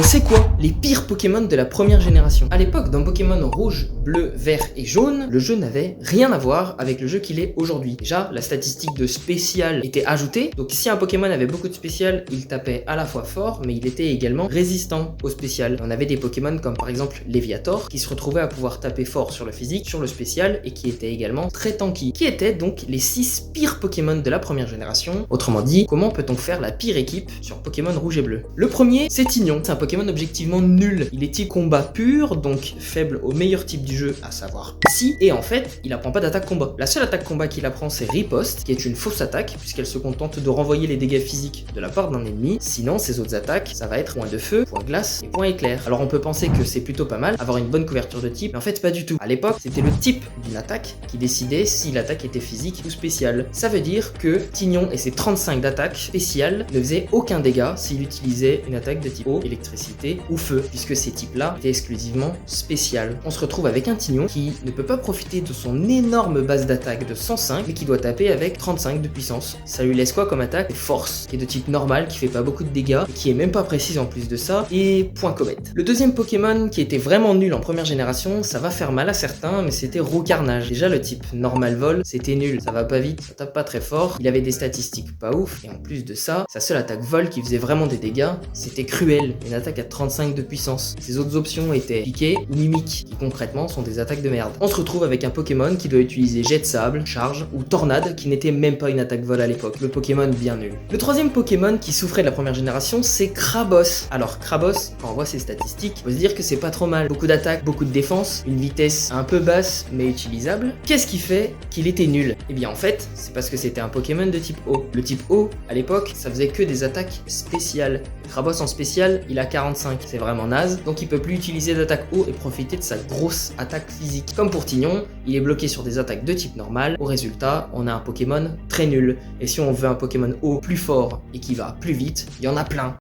C'est quoi les pires Pokémon de la première génération? À l'époque, dans Pokémon rouge, bleu, vert et jaune, le jeu n'avait rien à voir avec le jeu qu'il est aujourd'hui. Déjà, la statistique de spécial était ajoutée, donc si un Pokémon avait beaucoup de spécial, il tapait à la fois fort, mais il était également résistant au spécial. On avait des Pokémon comme par exemple Léviator, qui se retrouvait à pouvoir taper fort sur le physique, sur le spécial, et qui était également très tanky. Qui étaient donc les 6 pires Pokémon de la première génération? Autrement dit, comment peut-on faire la pire équipe sur Pokémon rouge et bleu? Le premier, c'est Tignon. C'est un Pokémon objectivement nul. Il est type combat pur, donc faible au meilleur type du jeu, à savoir Psy, et en fait, il apprend pas d'attaque combat. La seule attaque combat qu'il apprend, c'est Riposte, qui est une fausse attaque, puisqu'elle se contente de renvoyer les dégâts physiques de la part d'un ennemi. Sinon, ses autres attaques, ça va être point de feu, point glace et point éclair. Alors on peut penser que c'est plutôt pas mal, avoir une bonne couverture de type, mais en fait pas du tout. À l'époque, c'était le type d'une attaque qui décidait si l'attaque était physique ou spéciale. Ça veut dire que Tignon et ses 35 d'attaque spéciale ne faisaient aucun dégât s'il utilisait une attaque de type eau, électricité ou feu, puisque ces types-là étaient exclusivement spéciales. On se retrouve avec un Tignon qui ne peut pas profiter de son énorme base d'attaque de 105, mais qui doit taper avec 35 de puissance. Ça lui laisse quoi comme attaque? Force, qui est de type normal, qui fait pas beaucoup de dégâts, et qui est même pas précise en plus de ça, et point comète. Le deuxième Pokémon qui était vraiment nul en première génération, ça va faire mal à certains, mais c'était Roucarnage. Déjà le type normal vol, c'était nul, ça va pas vite, ça tape pas très fort, il avait des statistiques pas ouf, et en plus de ça, sa seule attaque vol qui faisait vraiment des dégâts, c'était Cruel, une attaque à 35 de puissance. Ses autres options étaient Piqué ou Mimique, qui concrètement sont des attaques de merde. On se retrouve avec un Pokémon qui doit utiliser Jet de Sable, Charge ou Tornade, qui n'était même pas une attaque vol à l'époque. Le Pokémon bien nul. Le troisième Pokémon qui souffrait de la première génération, c'est Crabos. Alors Crabos, quand on voit ses statistiques, faut se dire que c'est pas trop mal. Beaucoup d'attaques, beaucoup de défense, une vitesse un peu basse mais utilisable. Qu'est-ce qui fait qu'il était nul? Eh bien en fait, c'est parce que c'était un Pokémon de type eau. Le type eau, à l'époque, ça faisait que des attaques spéciales. Crabos en spécial, il a 45, c'est vraiment naze, donc il peut plus utiliser d'attaque eau et profiter de sa grosse attaque physique. Comme pour Tignon, il est bloqué sur des attaques de type normal, au résultat, on a un Pokémon très nul. Et si on veut un Pokémon eau plus fort et qui va plus vite, il y en a plein.